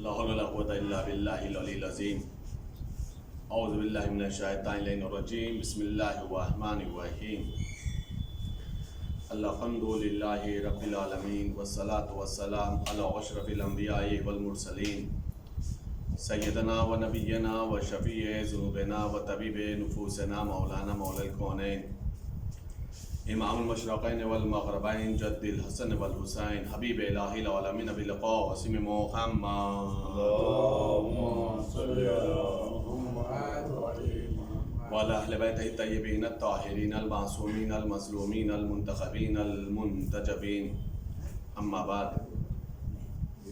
لا حول ولا قوة إلا بالله العلي العظيم. أعوذ بالله من الشيطان الرجيم. بسم الله الرحمن الرحيم. الحمد لله رب العالمين والصلاة والسلام على أشرف الأنبياء والمرسلين سيدنا ونبينا وشفيع ذنوبنا وطبيب نفوسنا مولانا مولى الكونين امام المشرقین والمغربین جد الحسن والحسین حبیب الہ العالمین بلقاء وسیم محمد اللهم صل على محمد وعلى اہل بیتہ الطیبین الطاہرین المعصومین المظلومین المنتخبین المنتجبین. اما بعد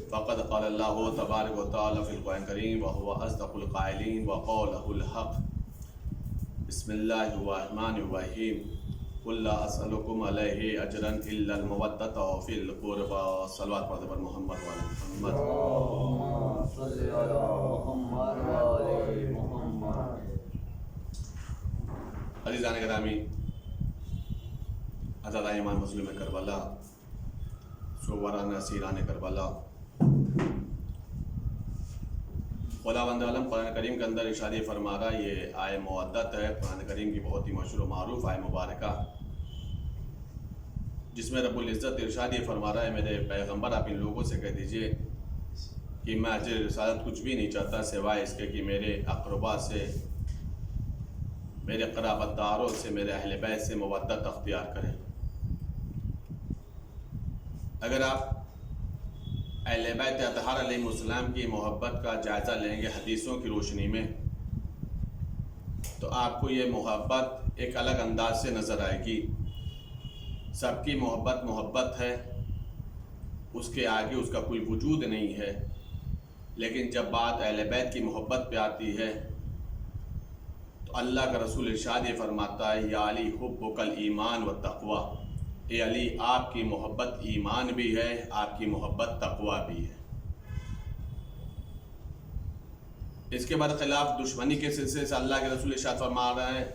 فقد قال اللہ تبارک و تعالی فی القرآن الکریم وهو اصدق القائلین وقولہ الحق. بسم اللہ الرحمن الرحیم. قل لا اسألكم علیہ اجرا الا المودۃ فی القربى. صلوات پڑھتے پر محمد وعلی محمد. اللهم صل على محمد وعلى محمد. عزیزان گرامی، عزادہ ایمان مظلوم کربلا، شووران اسیران کربلا، خداوند عالم قرآن کریم کے اندر ارشاد فرما رہا ہے. یہ آئے مودت ہے، قرآن کریم کی بہت ہی مشہور و معروف آئے مبارکہ، جس میں رب العزت ارشاد فرما رہا ہے میرے پیغمبر آپ ان لوگوں سے کہہ دیجئے کہ میں اجر رسالت کچھ بھی نہیں چاہتا سوائے اس کے کہ میرے اقربا سے، میرے قرابت داروں سے، میرے اہل بیت سے مودت اختیار کریں. اگر آپ اہل بیت اطہار علیہ السلام کی محبت کا جائزہ لیں گے حدیثوں کی روشنی میں، تو آپ کو یہ محبت ایک الگ انداز سے نظر آئے گی. سب کی محبت محبت ہے، اس کے آگے اس کا کوئی وجود نہیں ہے. لیکن جب بات اہل بیت کی محبت پہ آتی ہے تو اللہ کا رسول ارشاد فرماتا ہے یا علی حبک الایمان والتقوی. اے علی، آپ کی محبت ایمان بھی ہے، آپ کی محبت تقوی بھی ہے. اس کے برخلاف دشمنی کے سلسلے سے اللہ کے رسول ارشاد فرما رہے ہیں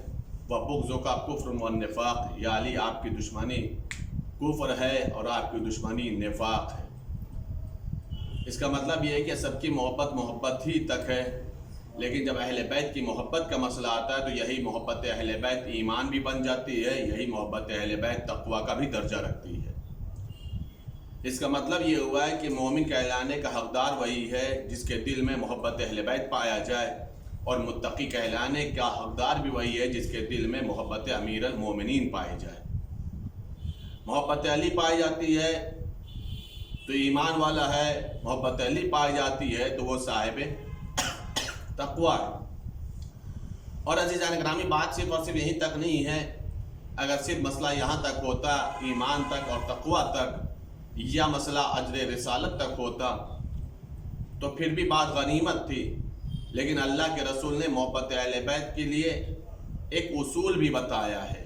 وَبُغْضُکَ کُفْرٌ وَالنِّفَاقُ. یا علی، آپ کی دشمنی کفر ہے اور آپ کی دشمنی نفاق ہے. اس کا مطلب یہ ہے کہ سب کی محبت محبت ہی تک ہے، لیکن جب اہل بیت کی محبت کا مسئلہ آتا ہے تو یہی محبت اہل بیت ایمان بھی بن جاتی ہے، یہی محبت اہل بیت تقوی کا بھی درجہ رکھتی ہے. اس کا مطلب یہ ہوا ہے کہ مومن کہلانے کا حقدار وہی ہے جس کے دل میں محبت اہل بیت پایا جائے، اور متقی کہلانے کا حقدار بھی وہی ہے جس کے دل میں محبت امیر المومنین پائی جائے. محبت علی پائی جاتی ہے تو ایمان والا ہے، محبت علی پائی جاتی ہے تو وہ صاحب تقوی ہے. اور عزیزان گرامی، بات صرف اور صرف یہیں تک نہیں ہے. اگر صرف مسئلہ یہاں تک ہوتا، ایمان تک اور تقوی تک، یا مسئلہ اجر رسالت تک ہوتا تو پھر بھی بات غنیمت تھی. لیکن اللہ کے رسول نے محبت اہل بیت کے لیے ایک اصول بھی بتایا ہے،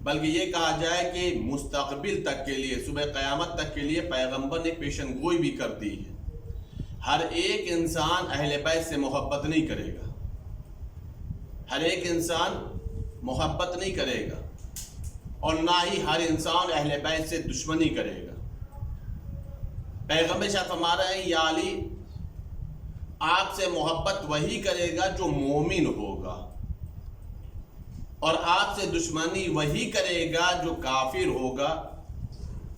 بلکہ یہ کہا جائے کہ مستقبل تک کے لیے، صبح قیامت تک کے لیے پیغمبر نے پیشن گوئی بھی کر دی ہے. ہر ایک انسان اہل بیت سے محبت نہیں کرے گا، ہر ایک انسان محبت نہیں کرے گا، اور نہ ہی ہر انسان اہل بیت سے دشمنی کرے گا. پیغمبر شاہ فرما رہے ہیں یا علی، آپ سے محبت وہی کرے گا جو مومن ہوگا، اور آپ سے دشمنی وہی کرے گا جو کافر ہوگا.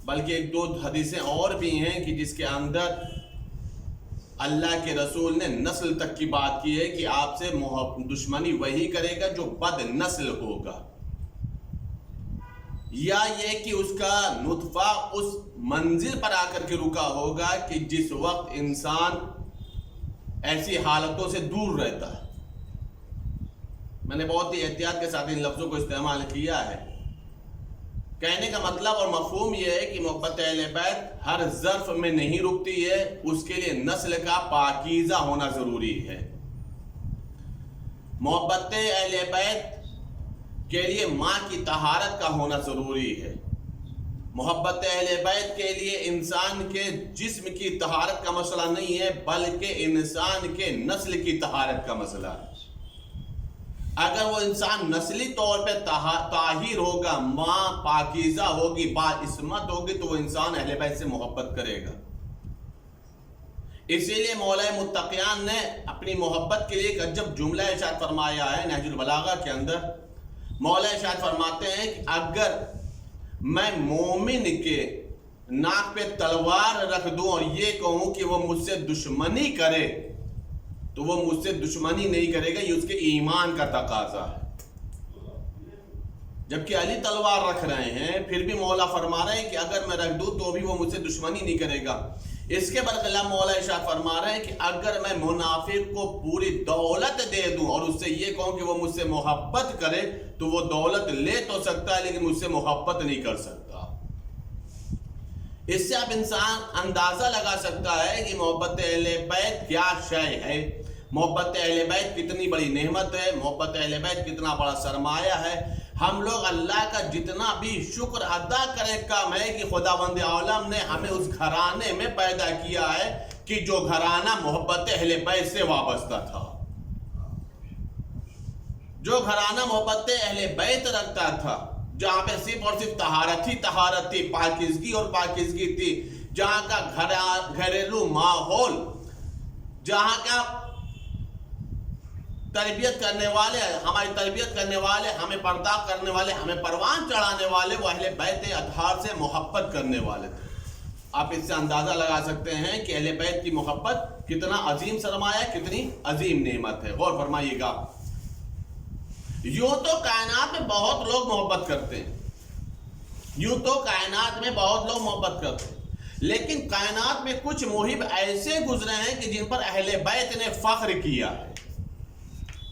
بلکہ ایک دو حدیثیں اور بھی ہیں کہ جس کے اندر اللہ کے رسول نے نسل تک کی بات کی ہے کہ آپ سے دشمنی وہی کرے گا جو بد نسل ہوگا، یا یہ کہ اس کا نطفہ اس منزل پر آ کر کے رکا ہوگا کہ جس وقت انسان ایسی حالتوں سے دور رہتا ہے. میں نے بہت ہی احتیاط کے ساتھ ان لفظوں کو استعمال کیا ہے. کہنے کا مطلب اور مفہوم یہ ہے کہ محبت اہل بیت ہر ظرف میں نہیں رکتی ہے، اس کے لیے نسل کا پاکیزہ ہونا ضروری ہے. محبت اہل بیت کے لیے ماں کی طہارت کا ہونا ضروری ہے. محبت اہل بیت کے لیے انسان کے جسم کی طہارت کا مسئلہ نہیں ہے، بلکہ انسان کے نسل کی طہارت کا مسئلہ ہے. اگر وہ انسان نسلی طور پہ طاہر ہوگا، ماں پاکیزہ ہوگی، با عصمت ہوگی، تو وہ انسان اہل بیت سے محبت کرے گا. اسی لیے مولا متقیان نے اپنی محبت کے لیے ایک عجب جملہ ارشاد فرمایا ہے نہج البلاغہ کے اندر. مولا ارشاد فرماتے ہیں کہ اگر میں مومن کے ناک پہ تلوار رکھ دوں اور یہ کہوں کہ وہ مجھ سے دشمنی کرے تو وہ مجھ سے دشمنی نہیں کرے گا، یہ اس کے ایمان کا تقاضا ہے. جبکہ علی تلوار رکھ رہے ہیں پھر بھی مولا فرما رہے ہیں کہ اگر میں رکھ دوں تو بھی وہ مجھ سے دشمنی نہیں کرے گا. اس کے برخلاف مولا ارشاد فرما رہے ہیں کہ اگر میں منافق کو پوری دولت دے دوں اور اس سے یہ کہوں کہ وہ مجھ سے محبت کرے تو وہ دولت لے تو سکتا ہے لیکن مجھ سے محبت نہیں کر سکتا. اس سے اب انسان اندازہ لگا سکتا ہے کہ محبت اہل بیت کیا شے ہے، محبت اہل بیت کتنی بڑی نعمت ہے، محبت اہل بیت کتنا بڑا سرمایہ ہے. ہم لوگ اللہ کا جتنا بھی شکر ادا کریں کم ہے کہ خداوند عالم نے ہمیں اس گھرانے میں پیدا کیا ہے کہ جو گھرانہ محبت اہل بیت سے وابستہ تھا، جو گھرانہ محبت اہل بیت رکھتا تھا، جہاں پہ صرف اور صرف طہارت تھی، پاکیزگی اور پاکیزگی تھی، جہاں کا گھریلو ماحول، جہاں کا تربیت کرنے والے، ہماری تربیت کرنے والے، ہمیں پردہ کرنے والے، ہمیں پروان چڑھانے والے وہ اہل بیت اطہار سے محبت کرنے والے تھے. آپ اس سے اندازہ لگا سکتے ہیں کہ اہل بیت کی محبت کتنا عظیم سرمایہ، کتنی عظیم نعمت ہے. غور فرمائیے گا. یوں تو کائنات میں بہت لوگ محبت کرتے ہیں، یوں تو کائنات میں بہت لوگ محبت کرتے ہیں، لیکن کائنات میں کچھ محب ایسے گزرے ہیں کہ جن پر اہل بیت نے فخر کیا ہے،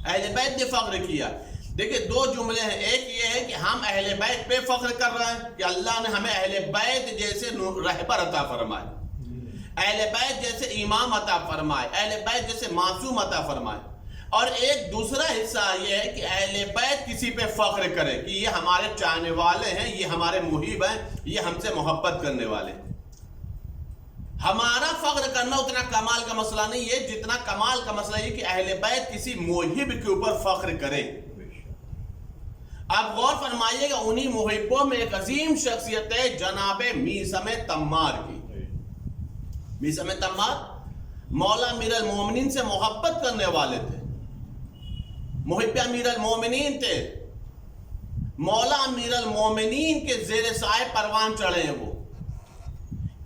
اہل بیت نے فخر کیا. دیکھیں دو جملے ہیں، ایک یہ ہے کہ ہم اہل بیت پہ فخر کر رہے ہیں کہ اللہ نے ہمیں اہل بیت جیسے رہبر عطا فرمائے، اہل بیت جیسے امام عطا فرمائے، اہل بیت جیسے معصوم عطا فرمائے. اور ایک دوسرا حصہ یہ ہے کہ اہل بیت کسی پہ فخر کرے کہ یہ ہمارے چاہنے والے ہیں، یہ ہمارے محب ہیں، یہ ہم سے محبت کرنے والے ہیں. ہمارا فخر کرنا اتنا کمال کا مسئلہ نہیں ہے جتنا کمال کا مسئلہ یہ کہ اہل بیت کسی محب کے اوپر فخر کرے. اب غور فرمائیے گا انہی محبوں میں ایک عظیم شخصیت ہے جناب میثم تمار کی. میثم تمار مولا امیر المومنین سے محبت کرنے والے تھے، محب امیر المومنین تھے، مولا امیر المومنین کے زیر سائے پروان چڑھے ہیں. وہ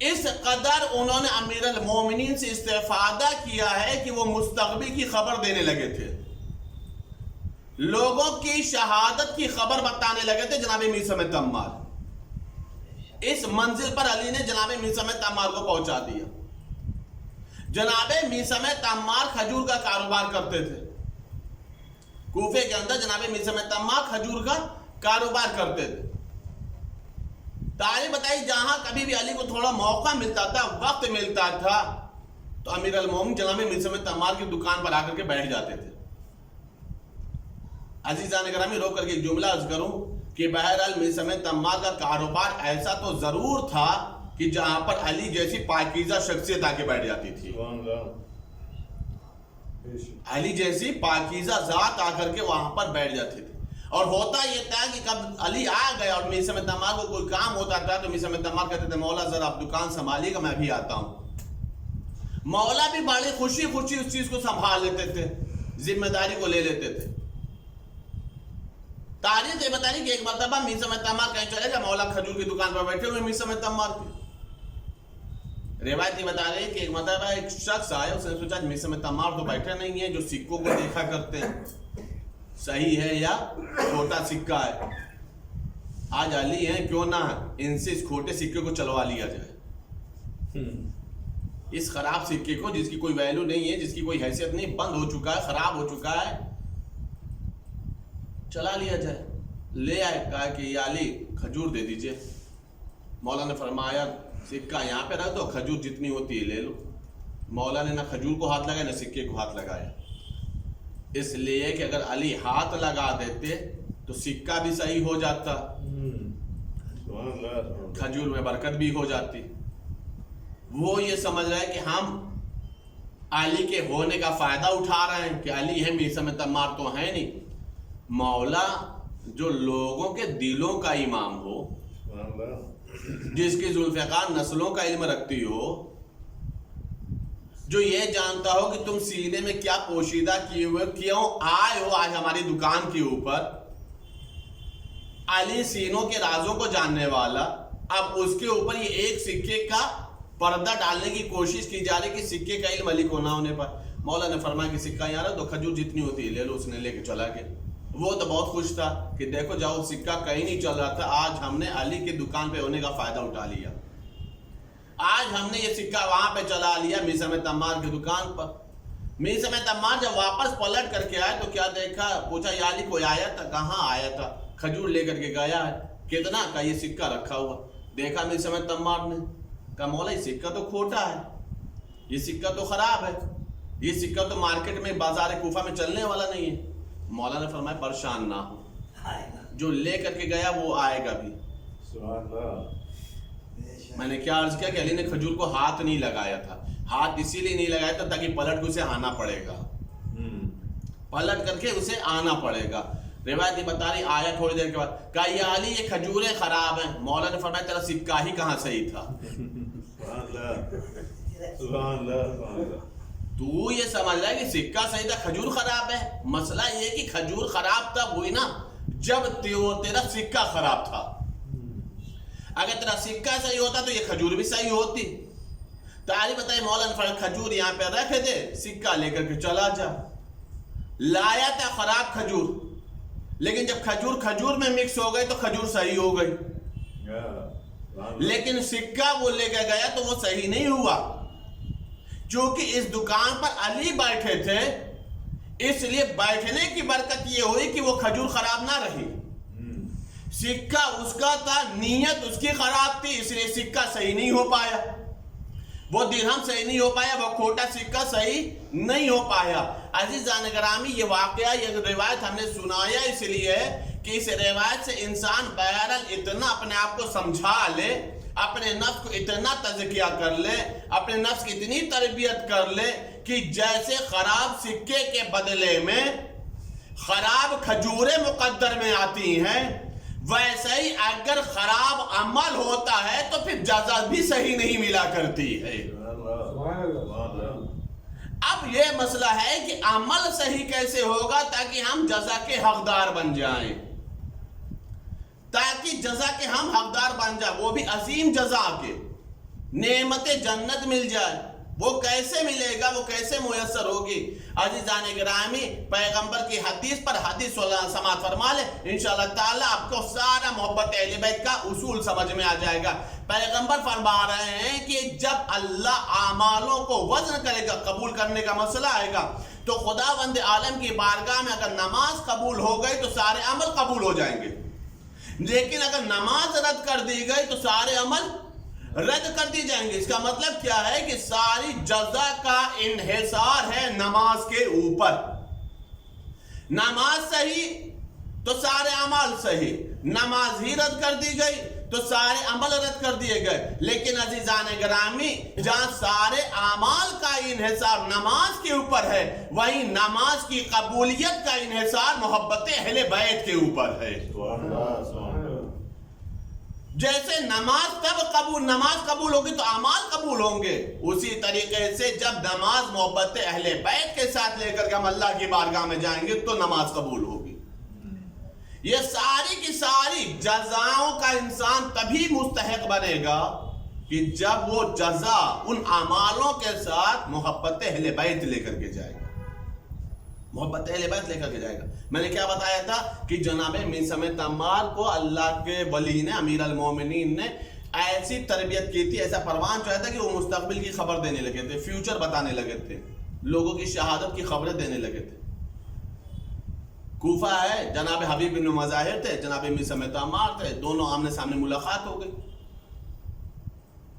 اس قدر انہوں نے امیر المومنین سے استفادہ کیا ہے کہ وہ مستقبل کی خبر دینے لگے تھے، لوگوں کی شہادت کی خبر بتانے لگے تھے جناب میثم تمار. اس منزل پر علی نے جناب میثم تمار کو پہنچا دیا. جناب میثم تمار کھجور کا کاروبار کرتے تھے، کوفے کے اندر جناب میثم تمار کھجور کا کاروبار کرتے تھے. تاریخ بتائی جہاں کبھی بھی علی کو تھوڑا موقع ملتا تھا، وقت ملتا تھا تو امیر المومنین جناب میثم تمار کی دکان پر آ کر کے بیٹھ جاتے تھے. عزیزان گرامی رو کر کے ایک جملہ عرض کروں کہ بہرحال میثم تمار کا کاروبار ایسا تو ضرور تھا کہ جہاں پر علی جیسی پاکیزہ شخصیت آ کے بیٹھ جاتی تھی، علی جیسی پاکیزہ ذات آ کر کے وہاں پر بیٹھ جاتی تھی. اور ہوتا یہ تھا کہ کب علی آ گئے اور میثم تمار کو کوئی کام ہوتا تھا تو میثم تمار کہتے تھے مولا ذرا آپ دکان سنبھالیے گا میں ابھی آتا ہوں. مولا بھی بڑی خوشی خوشی اس چیز کو سنبھال لیتے تھے، ذمہ داری کو لے لیتے تھے. تاریخ یہ بتا رہی کہ ایک مرتبہ میثم تمار کہیں چلے گا، مولا کھجور کی دکان پر بیٹھے ہوئے میثم تمار کی. روایت یہ بتا رہی کہ ایک مرتبہ ایک شخص آیا، اس نے سوچا میثم تمار تو بیٹھے نہیں ہیں جو سکوں کو دیکھا کرتے ہیں، صحیح ہے یا چھوٹا سکہ ہے، آج علی ہیں کیوں نہ ان سے اس کھوٹے سکے کو چلوا لیا جائے. اس خراب سکے کو جس کی کوئی ویلیو نہیں ہے، جس کی کوئی حیثیت نہیں، بند ہو چکا ہے، خراب ہو چکا ہے، چلا لیا جائے. لے آئے، کہا کہ یہ علی کھجور دے دیجئے. مولا نے فرمایا سکہ یہاں پہ رکھ دو، کھجور جتنی ہوتی ہے لے لو. مولا نے نہ کھجور کو ہاتھ لگایا نہ سکے کو ہاتھ لگایا، اس لیے کہ اگر علی ہاتھ لگا دیتے تو سکہ بھی صحیح ہو جاتا، کھجور میں برکت بھی ہو جاتی. وہ یہ سمجھ رہے ہیں کہ ہم علی کے ہونے کا فائدہ اٹھا رہے ہیں کہ علی ہے، میثم تمار تو ہے نہیں. مولا جو لوگوں کے دلوں کا امام ہو، جس کی ذوالفقار نسلوں کا علم رکھتی ہو، جو یہ جانتا ہو کہ تم سینے میں کیا پوشیدہ کیے ہوئے کیوں آئے ہو آج ہماری دکان کے اوپر، علی سینوں کے رازوں کو جاننے والا، اب اس کے اوپر یہ ایک سکے کا پردہ ڈالنے کی کوشش کی جا رہی کہ سکے کا علم علی کو نہ ہونے پر۔ مولا نے فرمایا کہ سکہ یہاں رہا تو کھجور جتنی ہوتی ہے لے لو، اس نے لے کے چلا گیا۔ وہ تو بہت خوش تھا کہ دیکھو جاؤ سکہ کہیں نہیں چل رہا تھا، آج ہم نے علی کی دکان پہ ہونے کا فائدہ اٹھا لیا، آج ہم نے یہ سکہ وہاں پہ چلا لیا میثم تمار کی دکان پر۔ میثم تمار جب واپس پلٹ کر کے آئے تو کیا دیکھا، پوچھا یا علی کوئی آیا تھا؟ کہاں آیا تھا، کھجور لے کر کے گیا ہے۔ کتنا کا؟ یہ سکہ رکھا ہوا۔ دیکھا میثم تمار نے، کہا مولا یہ سکہ تو کھوٹا ہے، یہ سکہ تو خراب ہے، یہ سکہ تو مارکیٹ میں بازار کوفہ میں چلنے والا نہیں ہے۔ مولا نے فرمایا پریشان نہ ہو، جو لے کر کے گیا وہ آئے گا بھی۔ میں نے کیا عرض کیا کہ علی نے کھجور کو ہاتھ نہیں لگایا تھا، ہاتھ اسی لیے نہیں لگایا تھا تاکہ پلٹ کے اسے آنا پڑے گا، پلٹ کر کے اسے آنا پڑے گا۔ روایت یہ بتا رہی آیا تھوڑی دیر کے بعد، کہا یا علی یہ کھجوریں خراب ہیں۔ مولا نے فرمایا تیرا سکہ ہی کہاں صحیح تھا، تو یہ سمجھ رہا ہے کہ سکہ صحیح تھا کھجور خراب ہے؟ مسئلہ یہ کہ کھجور خراب تب ہوئی نا جب تیرا سکہ خراب تھا، اگر تیرا سکہ صحیح ہوتا تو یہ کھجور بھی صحیح ہوتی۔ تو علی بتائے مولا نے فرمایا کھجور یہاں پہ رکھ دے، سکہ لے کر کے چلا جا۔ لایا تھا خراب کھجور، لیکن جب کھجور میں مکس ہو گئی تو کھجور صحیح ہو گئی، لیکن سکہ وہ لے کے گیا تو وہ صحیح نہیں ہوا۔ چونکہ اس دکان پر علی بیٹھے تھے، اس لیے بیٹھنے کی برکت یہ ہوئی کہ وہ کھجور خراب نہ رہی۔ سکہ اس کا تھا، نیت اس کی خراب تھی، اس لیے سکہ صحیح نہیں ہو پایا، وہ درہم صحیح نہیں ہو پایا، وہ کھوٹا سکہ صحیح نہیں ہو پایا۔ عزیزان گرامی یہ واقعہ، یہ روایت ہم نے سنایا اس لیے کہ اس روایت سے انسان بہرحال اتنا اپنے آپ کو سمجھا لے، اپنے نفس کو اتنا تزکیہ کر لے، اپنے نفس کی اتنی تربیت کر لے کہ جیسے خراب سکے کے بدلے میں خراب کھجوریں مقدر میں آتی ہیں، ویسے ہی اگر خراب عمل ہوتا ہے تو پھر جزا بھی صحیح نہیں ملا کرتی ہے۔ اب یہ مسئلہ ہے کہ عمل صحیح کیسے ہوگا تاکہ ہم جزا کے حقدار بن جائیں، تاکہ جزا کے ہم حقدار بن جائیں، وہ بھی عظیم جزا کے، نعمت جنت مل جائے۔ وہ کیسے ملے گا، وہ کیسے میسر ہوگی؟ عزیزان گرامی پیغمبر کی حدیث پر حدیث سماعت فرما لے، انشاءاللہ تعالی آپ کو سارا محبت اہل بیت کا اصول سمجھ میں آ جائے گا۔ پیغمبر فرما رہے ہیں کہ جب اللہ اعمالوں کو وزن کرے گا، قبول کرنے کا مسئلہ آئے گا، تو خداوند عالم کی بارگاہ میں اگر نماز قبول ہو گئی تو سارے عمل قبول ہو جائیں گے، لیکن اگر نماز رد کر دی گئی تو سارے عمل رد کر دی جائیں گے۔ اس کا مطلب کیا ہے کہ ساری جزا کا انحصار ہے نماز کے اوپر۔ نماز صحیح تو سارے اعمال صحیح، نماز ہی رد کر دی گئی تو سارے عمل رد کر دیے گئے۔ لیکن عزیزان گرامی جہاں سارے اعمال کا انحصار نماز کے اوپر ہے، وہیں نماز کی قبولیت کا انحصار محبت اہل بیت کے اوپر ہے۔ جیسے نماز قبول ہوگی تو اعمال قبول ہوں گے، اسی طریقے سے جب نماز محبت اہل بیت کے ساتھ لے کر کے ہم اللہ کی بارگاہ میں جائیں گے تو نماز قبول ہوگی۔ یہ ساری کی ساری جزاؤں کا انسان تبھی مستحق بنے گا کہ جب وہ جزا ان اعمالوں کے ساتھ محبت اہل بیت لے کر کے جائے گا، محبت اہل بیت لے کر کے جائے گا۔ میں نے کیا بتایا تھا کہ جناب میثم تمار کو اللہ کے ولی نے، امیر المومنین نے ایسی تربیت کی تھی، ایسا پروان چاہتا تھا کہ وہ مستقبل کی خبر دینے لگے تھے، فیوچر بتانے لگے تھے، لوگوں کی شہادت کی خبریں دینے لگے تھے۔ کوفہ ہے، جناب حبیب بن مظاہر تھے، جناب میثم تمار تھے، دونوں آمنے سامنے ملاقات ہو گئی۔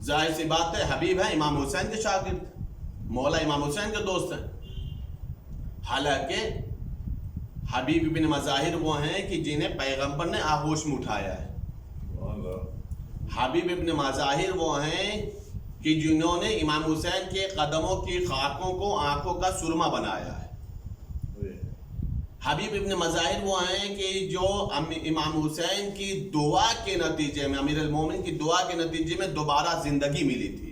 ظاہر سی بات ہے حبیب ہے امام حسین کے شاگرد، مولا امام حسین کے دوست ہیں، حالانکہ حبیب بن مظاہر وہ ہیں کہ جنہیں پیغمبر نے آغوش میں اٹھایا ہے۔ حبیب بن مظاہر وہ ہیں کہ جنہوں نے امام حسین کے قدموں کی خاکوں کو آنکھوں کا سرما بنایا ہے۔ حبیب ابن مظاہر وہ ہیں کہ جو امام حسین کی دعا کے نتیجے میں، امیر المومنین کی دعا کے نتیجے میں دوبارہ زندگی ملی تھی۔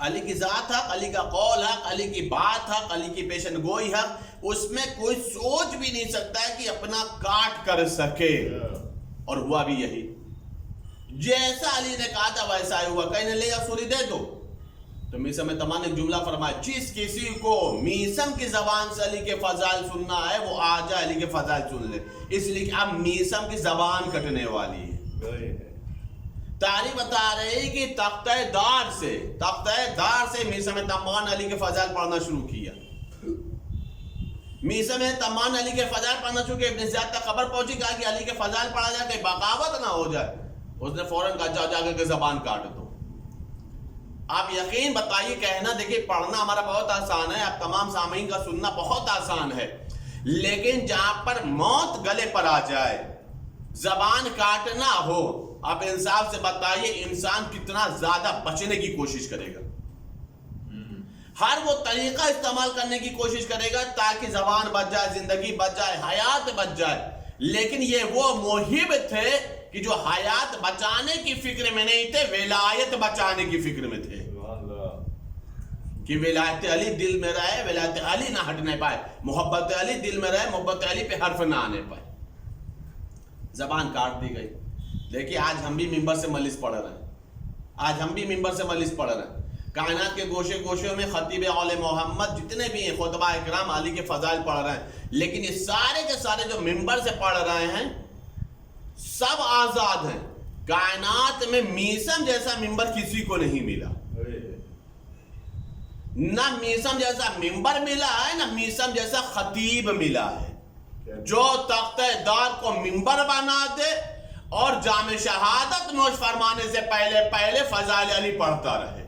علی کی ذات حق، علی کا قول حق، علی کی بات حق، علی کی پیشن گوئی حق. اس میں کوئی سوچ بھی نہیں سکتا ہے کہ اپنا کاٹ کر سکے. اور ہوا بھی یہی، جیسا علی نے کہا تھا ویسا ہی ہوا. کہنے لے یا سوری دے دو تو میثم تمام نے جملہ فرمایا، جس کسی کو میثم کی زبان سے علی کے فضائل سننا ہے وہ آ جائے علی کے فضائل سن لے. اس لیے کہ اب میثم کی زبان کٹنے والی ہے. تاریخ بتا رہی کہ تختہ دار سے میثم تمام نے علی کے فضائل پڑھنا شروع کیا. میثم تمام نے علی کے فضائل پڑھنا شروع کیا. ابن زیاد تک خبر پہنچی، کہا کہ علی کے فضائل پڑھا جائے کہ بغاوت نہ ہو جائے. اس نے فوراً کہا جا کر کے زبان کاٹ دو. آپ یقین بتائیے، کہنا دیکھیے پڑھنا ہمارا بہت آسان ہے، آپ تمام سامعین کا سننا بہت آسان ہے، لیکن جہاں پر موت گلے پر آ جائے، زبان کاٹنا ہو، آپ انصاف سے بتائیے انسان کتنا زیادہ بچنے کی کوشش کرے گا. ہر وہ طریقہ استعمال کرنے کی کوشش کرے گا تاکہ زبان بچ جائے، زندگی بچ جائے، حیات بچ جائے. لیکن یہ وہ محب تھے کہ جو حیات بچانے کی فکر میں نہیں تھے، ولایت بچانے کی فکر میں تھے. کہ ولایت علی دل میں رہے، ولایت علی نہ ہٹنے پائے، محبت علی دل میں رہے، محبت علی پہ حرف نہ آنے پائے. زبان کاٹ دی گئی. دیکھیے آج ہم بھی ممبر سے مجلس پڑھ رہے ہیں، کائنات کے گوشے گوشوں میں خطیب اول محمد جتنے بھی ہیں خطبہ اکرام علی کے فضائل پڑھ رہے ہیں. لیکن یہ سارے کے سارے جو ممبر سے پڑھ رہے ہیں سب آزاد ہیں. کائنات میں میثم جیسا ممبر کسی کو نہیں ملا. نہ میثم جیسا ممبر ملا ہے، نہ میثم جیسا خطیب ملا ہے جو تختہ دار کو ممبر بنا دے اور جام شہادت نوش فرمانے سے پہلے فضائل علی پڑھتا رہے.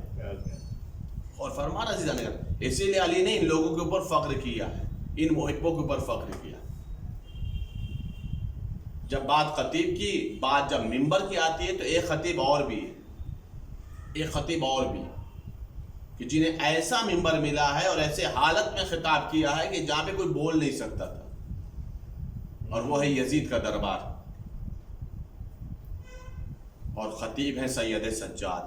اور فرمان عزیزان، اسی لیے علی نے ان لوگوں کے اوپر فخر کیا ہے، ان محبوں کے اوپر فخر کیا. جب بات خطیب کی، بات جب ممبر کی آتی ہے تو ایک خطیب اور بھی ہے کہ جنہیں ایسا ممبر ملا ہے اور ایسے حالت میں خطاب کیا ہے کہ جہاں پہ کوئی بول نہیں سکتا تھا، اور وہ ہے یزید کا دربار. اور خطیب ہیں سید سجاد.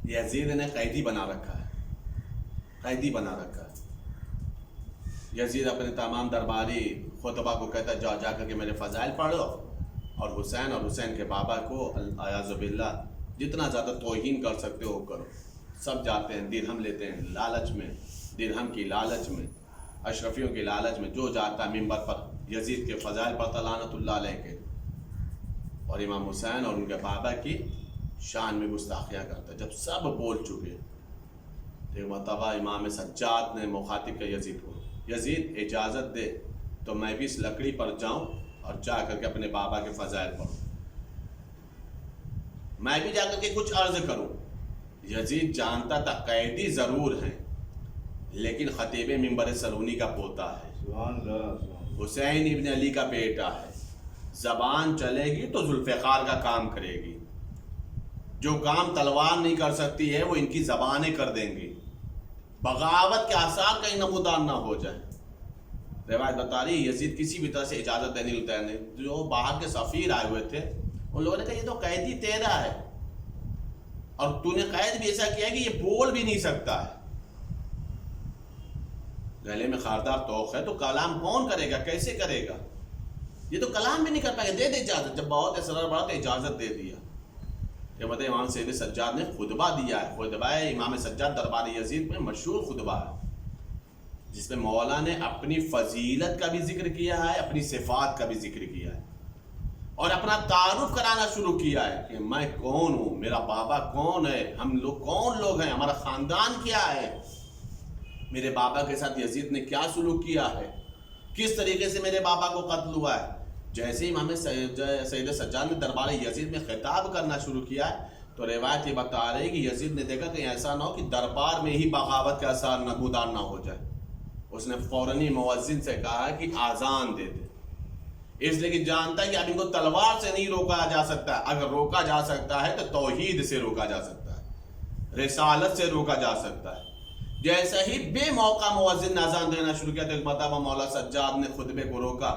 یزید نے قیدی بنا رکھا ہے. یزید اپنے تمام درباری خطبہ کو کہتا ہے جا کر کے میرے فضائل پڑھو، اور حسین کے بابا کو اعوذ باللہ جتنا زیادہ توہین کر سکتے ہو کرو. سب جاتے ہیں، درہم لیتے ہیں لالچ میں، درہم کی لالچ میں، اشرفیوں کی لالچ میں. جو جاتا ہے ممبر پر یزید کے فضائل پڑھتا لعنت اللہ علیہ کے، اور امام حسین اور ان کے بابا کی شان میں گستاخیاں کرتا. جب سب بول چکے تو مرتبہ امام سجاد نے مخاطب کیا یزید کو، یزید اجازت دے تو میں بھی اس لکڑی پر جاؤں اور جا کر کے اپنے بابا کے فضائل پڑھوں، میں بھی جا کر کے کچھ عرض کروں. یزید جانتا تھا قیدی ضرور ہیں لیکن خطیب منبر سلونی کا پوتا ہے، حسین ابن علی کا بیٹا ہے. زبان چلے گی تو ذوالفقار کا کام کرے گی. جو کام تلوار نہیں کر سکتی ہے وہ ان کی زبانیں کر دیں گی. بغاوت کے آثار کہیں نمودار نہ ہو جائیں. روایت بتا رہی یزید کسی بھی طرح سے اجازت دینے لگتا ہے. جو باہر کے سفیر آئے ہوئے تھے ان لوگوں نے کہا یہ تو قیدی تیرا ہے اور تو نے قید بھی ایسا کیا کہ یہ بول بھی نہیں سکتا ہے، گلے میں خاردار توق ہے، تو کلام کون کرے گا، کیسے کرے گا؟ یہ تو کلام بھی نہیں کر پائے گا. دے اجازت. جب بہت اصرار بڑھا تو اجازت دے دیا. کہ امام سید سجاد نے خطبہ دیا ہے. خطبہ امام سجاد دربار یزید میں مشہور خطبہ ہے جس میں مولا نے اپنی فضیلت کا بھی ذکر کیا ہے، اپنی صفات کا بھی ذکر کیا ہے، اور اپنا تعارف کرانا شروع کیا ہے کہ میں کون ہوں، میرا بابا کون ہے، ہم لوگ کون لوگ ہیں، ہمارا خاندان کیا ہے، میرے بابا کے ساتھ یزید نے کیا سلوک کیا ہے، کس طریقے سے میرے بابا کو قتل ہوا ہے. جیسے ہی امام سید سجاد نے دربار یزید میں خطاب کرنا شروع کیا ہے تو روایت یہ بتا رہی کہ یزید نے دیکھا کہ ایسا نہ ہو کہ دربار میں ہی بغاوت کا اثر نمودار نہ ہو جائے. اس نے فوراً مؤذن سے کہا کہ آذان دے دے، اس لیے کہ جانتا ہے کہ اب ان کو تلوار سے نہیں روکا جا سکتا. اگر روکا جا سکتا ہے تو توحید سے روکا جا سکتا ہے، رسالت سے روکا جا سکتا ہے. جیسا ہی بے موقع مؤذن نے اذان دینا شروع کیا تو ایک مرتبہ مولا سجاد نے خطبے کو روکا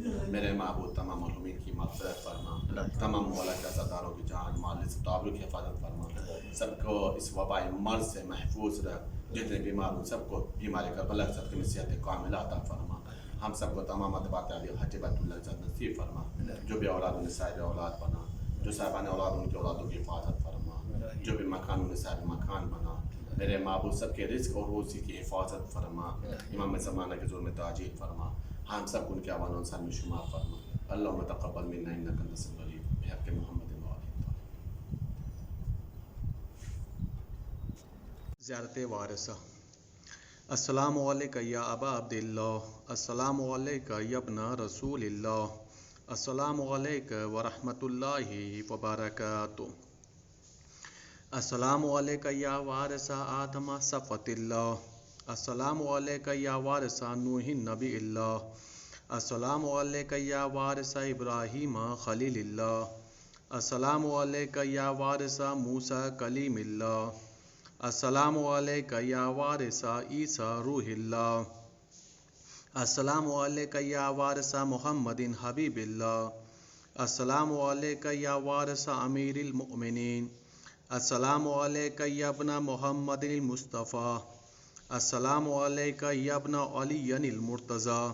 میرے معبود تمام مرحومین کی مغفرت فرما، تمام مولا کے عزاداروں کی جان مال سے تعلق کی حفاظت فرما، سب کو اس وبائی مرض سے محفوظ رکھ، جتنے بیمار ہوں سب کو بیماری کربلا کے صدقے میں صحت کاملہ عطا فرما، ہم سب کو تمام اتباع علی حج بیت اللہ جنت نصیب فرما، جو بھی اولاد انہیں صاحب اولاد بنا، جو صاحبان اولاد ان کی اولادوں کی حفاظت فرما، جو بھی مکان انہیں صاحب مکان بنا، میرے معبود سب کے رزق اور روزی کی حفاظت فرما، امام زمانہ کے ظلم تاجیل فرما، ہم سب کو ان کے اعمال و انسان میں شمار فرما، اللہم تقبل منا انک انت السمیع العلیم بحق محمد و آلہ الطاہرین۔ زیارت وارثہ۔ السلام علیکم یا ابا عبداللہ، السلام علیکم یا ابن رسول اللہ، السلام علیکم ورحمۃ اللہ وبرکاتہ، السلام علیکم یا وارث آدم صفوۃ اللہ، السلام علیکم یا وارث نوح نبی اللہ، السلام علیکم یا وارث ابراہیم خلیل اللہ، السلام علیکم یا وارث موسیٰ کلیم اللہ، السلام علیکم یا وارث عیسیٰ روح اللہ، السلام علیکم یا وارث محمد حبیب اللہ، السلام علیکم یا وارث امیر المؤمنین، السلام علیکم یا ابن محمد المصطفیٰ، السلام علیکم یا ابن علی المرتضیٰ،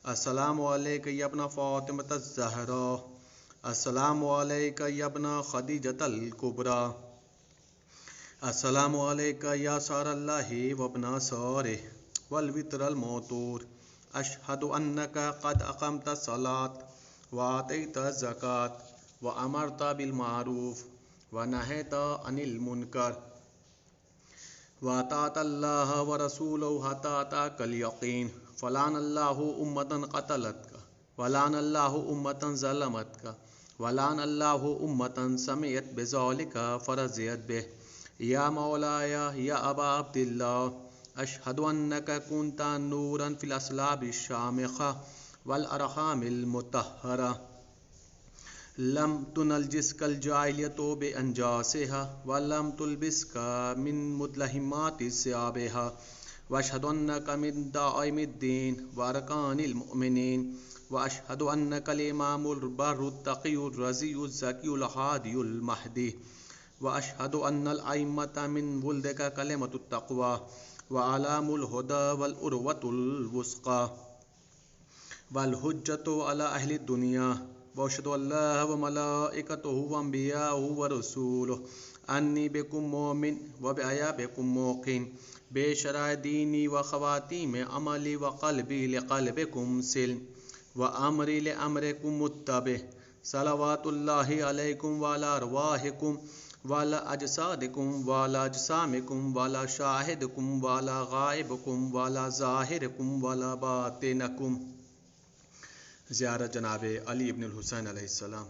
السلام علیکم یا ابن فاطمۃ الزہراء، السلام علیکم یا ابن خدیجۃ الکبریٰ، السلام علیکم یا سار اللہ وابن سارہ والوتر الموتور، اشہد انک قد اقمت الصلاۃ وآتیت الزکاۃ وامرت بالمعروف ونہیت عن المنکر واطعت اللہ ورسولہ حتی اتاک الیقین، فلعن اللہ امۃ قتلتک ولعن اللہ امۃ ظلمتک ولعن اللہ امۃ سمعت بذلک فرضیت بہ، یا مولایا یا ابا عبداللہ، اشہد انک کنت نورا فی الاصلاب الشامخہ والارحام المطہرہ، لم تنجسک الجاہلیۃ بانجاسها ولم تلبسک من مدلہمات ثیابها، واشہد انک من دعائم الدین وارکان المؤمنین، واشہد انک الامام البر التقی الرضی الزکی الہادی المہدی، واشہد ان الائمۃ من ولدک کلمۃ التقوی وعلام الہدی والعروۃ الوثقی والحجۃ علی اہل الدنیا، واشہد اللہ وملائکتہ وانبیاءہ ورسولہ انی بکم مومن وبعیابکم موقن، بے شرع دینی وخواتیم عملی وقلبی لقلبکم سلم وامری لامرکم متبع، صلوات اللہ علیکم وعلی ارواحکم وعلی اجسادکم وعلی اجسامکم وعلی شاہدکم وعلی غائبکم وعلی ظاہرکم وعلی باطنکم۔ زیارت جناب علی ابن الحسین علیہ السلام۔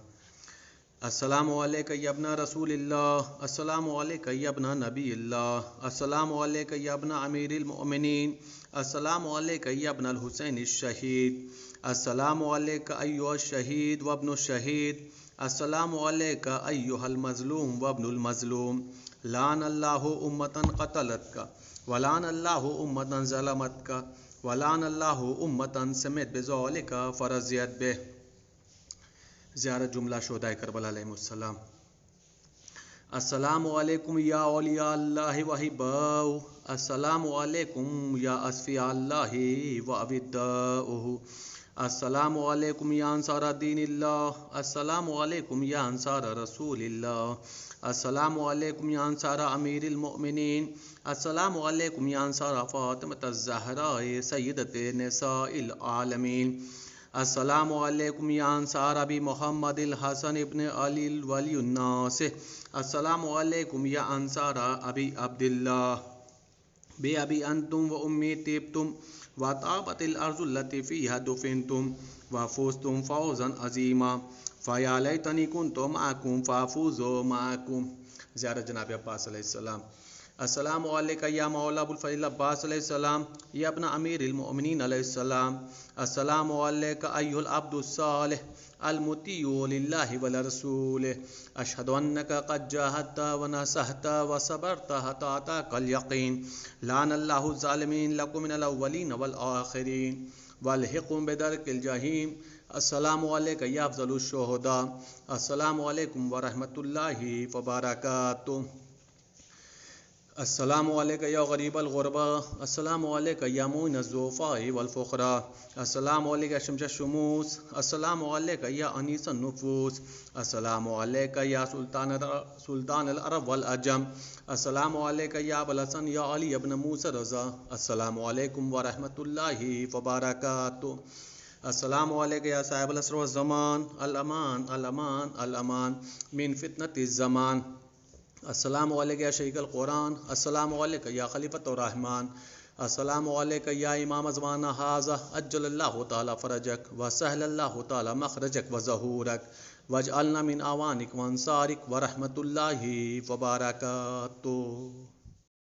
السلام علیکم یا ابن رسول اللہ، السلام علیکم یا ابن نبی اللہ، السلام علیکم یا ابن امیر المؤمنین، السلام علیکم یا ابن الحسین الشہید، السلام علیکم ایھا الشہید وابن الشہید، السلام علیکم ایھا المظلوم وابن المظلوم، لعن اللہ امۃ قتلتک ولعن اللہ امۃ ظلمتک ولعن اللہ امۃ سمعت بذلک فرضیت بہ۔ زیارت جملہ شہداء کربلا علیہم السلام۔ السلام علیکم یا اولیاء اللہ وحباؤہ، السلام علیکم یا اصفیاء اللہ واوداؤہ، السلام علیکم یا انصار دین اللہ، السلام علیکم یا انصار رسول اللہ، السلام علیکم یا انصار امیر المؤمنین، السلام علیکم یا انصار فاطمۃ الزہراء سیدۃ نساء العالمین، السلام علیکم یا انصار ابی محمد الحسن ابن علی ولی الناصح، السلام علیکم یا انصار ابی عبداللہ، بے ابی انتم و امی طبتم وطابت الارض التی فیہا دفنتم وفزتم فوزا عظیما، فیا لیتنی کنت معکم فافوز معکم۔ زیارت جناب عباس علیہ السلام۔ السلام علیکم یا مولا ابو الفضل عباس علیہ السلام، یا ابن امیر المؤمنین علیہ السلام، السلام علیکم ایھا العبد الصالح المطیع للہ ولرسولہ، اشہد انک قد جاہدت ونصحت وصبرت حتی اتاک الیقین، لعن اللہ الظالمین لکم من الاولین والآخرین، والحقهم بدرک الجحیم، السلام علیکم یا افضل الشہداء. السلام علیکم ورحمۃ اللہ وبرکاتہ. السلام علیکم یا غریب الغربا. السلام علیکم یا معین الضعفاء والفقراء. السلام علیکم یا شمس الشموس. السلام علیکم یا انیس النفوس. السلام علیکم یا سلطان العرب والعجم. السلام علیکم یا ابو الحسن یا علی ابن موسیٰ رضا. السلام علیکم ورحمۃ اللہ وبرکاتہ. السلام علیکم یا صاحب العصر والزمان. الامان الامان الامان من فتنة الزمان. السلام علیکم یا شیخ القرآن. السلام علیکم یا خلیفۃ الرحمن. السلام علیکم یا امام زمانہ ھذا عجل اللہ تعالی فرجک وسہل اللہ تعالی مخرجک وظہورک واجعلنا من اعوانک وانصارک ورحمۃ اللہ وبرکاتہ.